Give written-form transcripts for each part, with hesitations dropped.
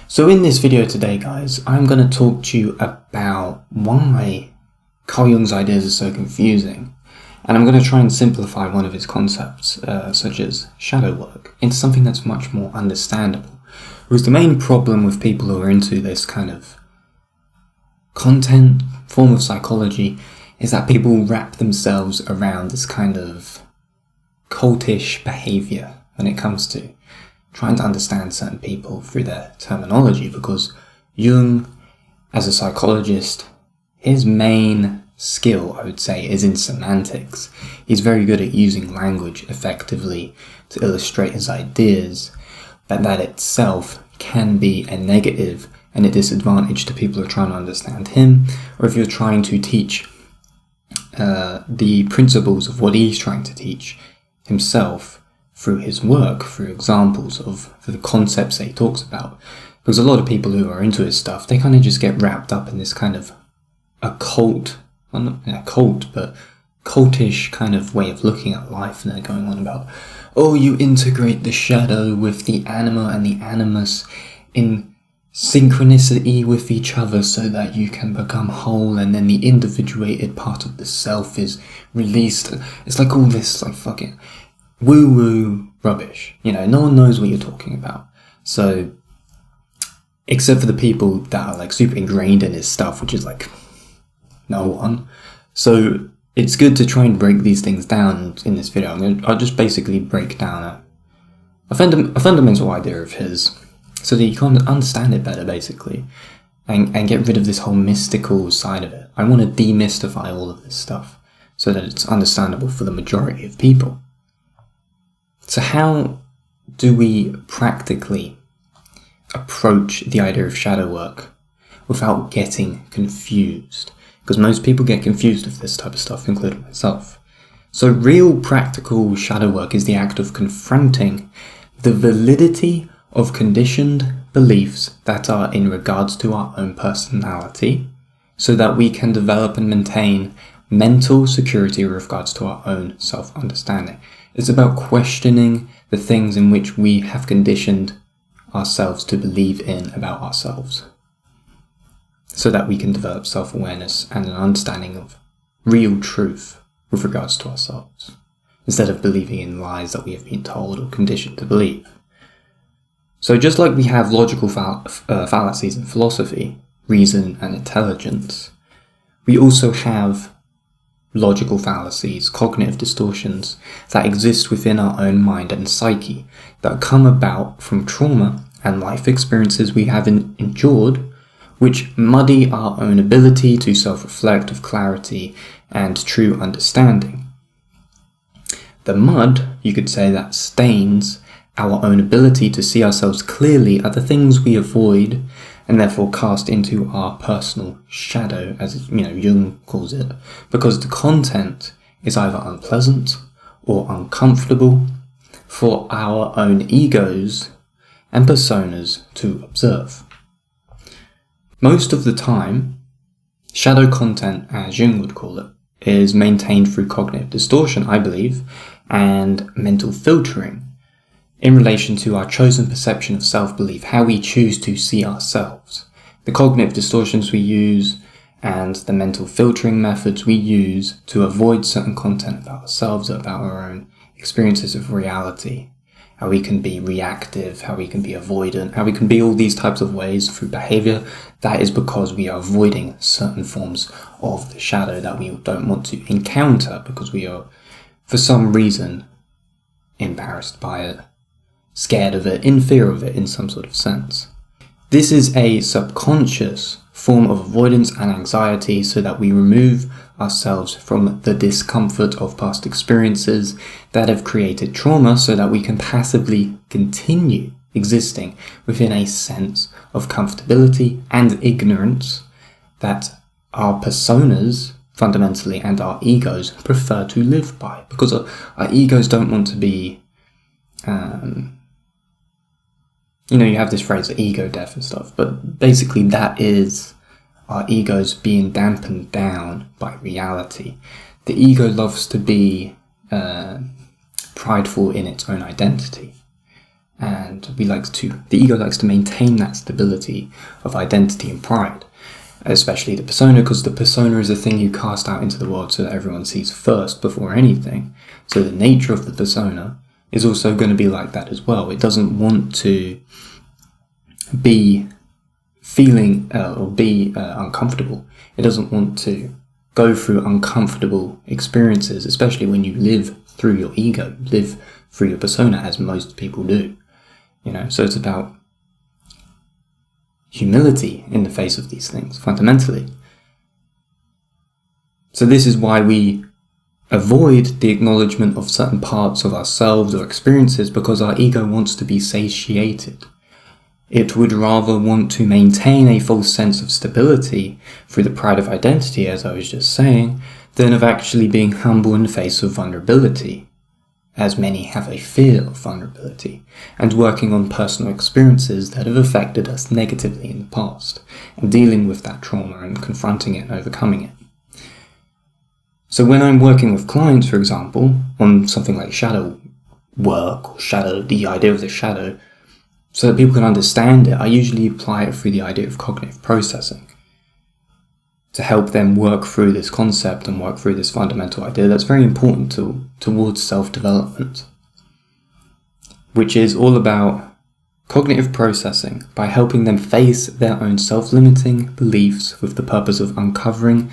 So in this video today, guys, I'm going to talk to you about why Carl Jung's ideas are so confusing, and I'm going to try and simplify one of his concepts, such as shadow work, into something that's much more understandable. Because the main problem with people who are into this kind of content, form of psychology, is that people wrap themselves around this kind of cultish behaviour when it comes to trying to understand certain people through their terminology, because Jung, as a psychologist, his main skill, I would say, is in semantics. He's very good at using language effectively to illustrate his ideas, but that itself can be a negative and a disadvantage to people who are trying to understand him, or if you're trying to teach the principles of what he's trying to teach himself through his work, through examples of the concepts that he talks about. Because a lot of people who are into his stuff, they kind of just get wrapped up in this kind of occult, well, not a cult, but cultish kind of way of looking at life, and they're going on about, oh, you integrate the shadow with the anima and the animus in synchronicity with each other so that you can become whole, and then the individuated part of the self is released. It's like all this like fucking woo-woo rubbish, no one knows what you're talking about. So, except for the people that are like super ingrained in his stuff, which is like no one. So it's good to try and break these things down in this video. I'll just basically break down a fundamental idea of his, so that you can understand it better, basically, and get rid of this whole mystical side of it. I want to demystify all of this stuff so that it's understandable for the majority of people. So how do we practically approach the idea of shadow work without getting confused? Because most people get confused with this type of stuff, including myself. So real practical shadow work is the act of confronting the validity of conditioned beliefs that are in regards to our own personality, so that we can develop and maintain mental security with regards to our own self-understanding. It's about questioning the things in which we have conditioned ourselves to believe in about ourselves, so that we can develop self-awareness and an understanding of real truth with regards to ourselves, instead of believing in lies that we have been told or conditioned to believe. So just like we have logical fallacies in philosophy, reason and intelligence, we also have logical fallacies, cognitive distortions that exist within our own mind and psyche, that come about from trauma and life experiences we have endured, which muddy our own ability to self-reflect with clarity and true understanding. The mud, you could say, that stains our own ability to see ourselves clearly are the things we avoid and therefore cast into our personal shadow, as Jung calls it, because the content is either unpleasant or uncomfortable for our own egos and personas to observe. Most of the time, shadow content, as Jung would call it, is maintained through cognitive distortion, I believe, and mental filtering in relation to our chosen perception of self-belief, how we choose to see ourselves. The cognitive distortions we use and the mental filtering methods we use to avoid certain content about ourselves, about our own experiences of reality, how we can be reactive, how we can be avoidant, how we can be all these types of ways through behavior. That is because we are avoiding certain forms of the shadow that we don't want to encounter, because we are, for some reason, embarrassed by it, scared of it, in fear of it in some sort of sense. This is a subconscious form of avoidance and anxiety, so that we remove ourselves from the discomfort of past experiences that have created trauma, so that we can passively continue existing within a sense of comfortability and ignorance that our personas, fundamentally, and our egos prefer to live by. Because our egos don't want to be you have this phrase, ego death and stuff, but basically that is our egos being dampened down by reality. The ego loves to be prideful in its own identity, And the ego likes to maintain that stability of identity and pride, especially the persona, because the persona is a thing you cast out into the world so that everyone sees first before anything. So the nature of the persona is also going to be like that as well. It doesn't want to be feeling or be uncomfortable. It doesn't want to go through uncomfortable experiences, especially when you live through your ego, live through your persona, as most people do. So it's about humility in the face of these things, fundamentally. So this is why we avoid the acknowledgement of certain parts of ourselves or experiences, because our ego wants to be satiated. It would rather want to maintain a false sense of stability through the pride of identity, as I was just saying, than of actually being humble in the face of vulnerability, as many have a fear of vulnerability, and working on personal experiences that have affected us negatively in the past, and dealing with that trauma and confronting it and overcoming it. So when I'm working with clients, for example, on something like shadow work, or the idea of the shadow, so that people can understand it, I usually apply it through the idea of cognitive processing, to help them work through this concept and work through this fundamental idea that's very important towards self-development, which is all about cognitive processing, by helping them face their own self-limiting beliefs with the purpose of uncovering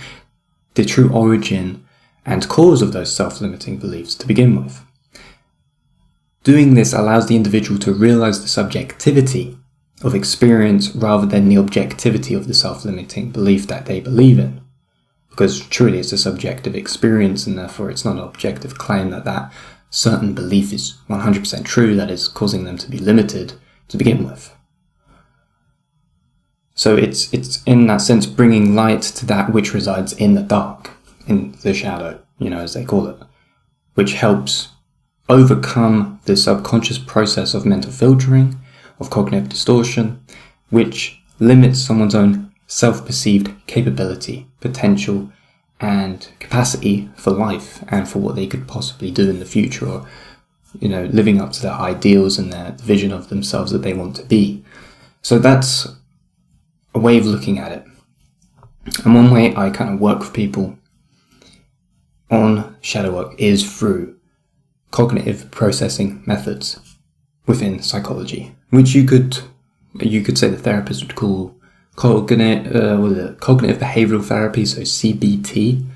the true origin and cause of those self-limiting beliefs to begin with. Doing this allows the individual to realize the subjectivity of experience rather than the objectivity of the self-limiting belief that they believe in. Because truly it's a subjective experience, and therefore it's not an objective claim that certain belief is 100% true that is causing them to be limited to begin with. So it's in that sense bringing light to that which resides in the dark, in the shadow, as they call it, which helps overcome the subconscious process of mental filtering, of cognitive distortion, which limits someone's own self-perceived capability, potential, and capacity for life and for what they could possibly do in the future, or living up to their ideals and their vision of themselves that they want to be. So that's a way of looking at it. And one way I kind of work with people on shadow work is through cognitive processing methods within psychology, which you could say the therapist would call cognitive behavioral therapy, so CBT.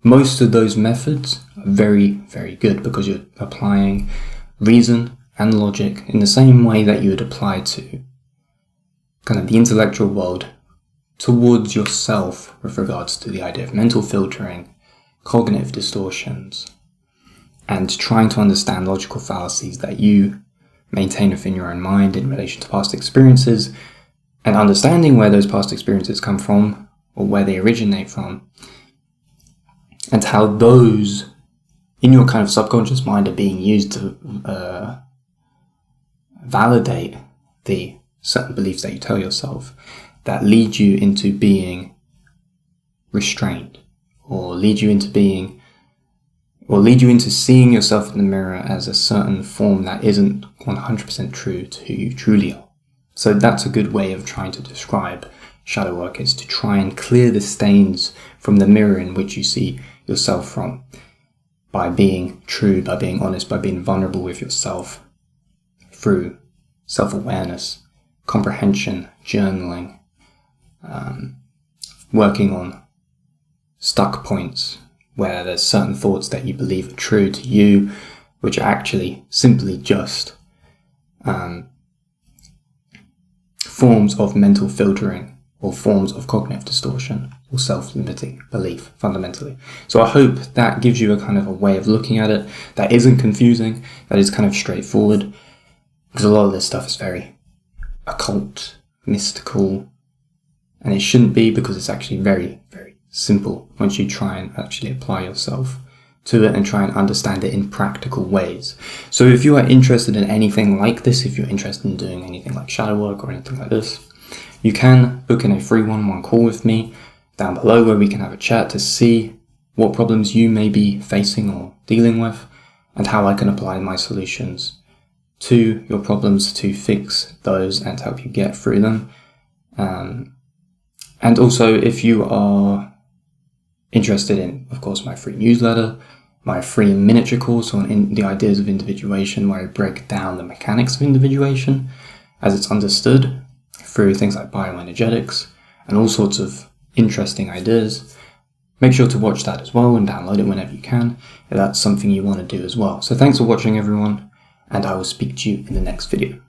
Most of those methods are very, very good because you're applying reason and logic in the same way that you would apply to kind of the intellectual world towards yourself with regards to the idea of mental filtering, cognitive distortions, and trying to understand logical fallacies that you maintain within your own mind in relation to past experiences, and understanding where those past experiences come from, or where they originate from, and how those in your kind of subconscious mind are being used to validate the certain beliefs that you tell yourself that lead you into being restrained, or lead you into seeing yourself in the mirror as a certain form that isn't 100% true to who you truly are. So that's a good way of trying to describe shadow work, is to try and clear the stains from the mirror in which you see yourself from, by being true, by being honest, by being vulnerable with yourself through self-awareness, comprehension, journaling, working on stuck points where there's certain thoughts that you believe are true to you, which are actually simply just forms of mental filtering or forms of cognitive distortion or self-limiting belief, fundamentally. So I hope that gives you a kind of a way of looking at it that isn't confusing, that is kind of straightforward, because a lot of this stuff is very occult, mystical, and it shouldn't be, because it's actually very, very simple once you try and actually apply yourself to it and try and understand it in practical ways. So if you are interested in anything like this, if you're interested in doing anything like shadow work or anything like this, you can book in a free one-on-one call with me down below, where we can have a chat to see what problems you may be facing or dealing with, and how I can apply my solutions to your problems, to fix those and to help you get through them. And also, if you are interested in, of course, my free newsletter, my free miniature course on the ideas of individuation, where I break down the mechanics of individuation as it's understood through things like bioenergetics and all sorts of interesting ideas, make sure to watch that as well and download it whenever you can, if that's something you want to do as well. So thanks for watching, everyone, and I will speak to you in the next video.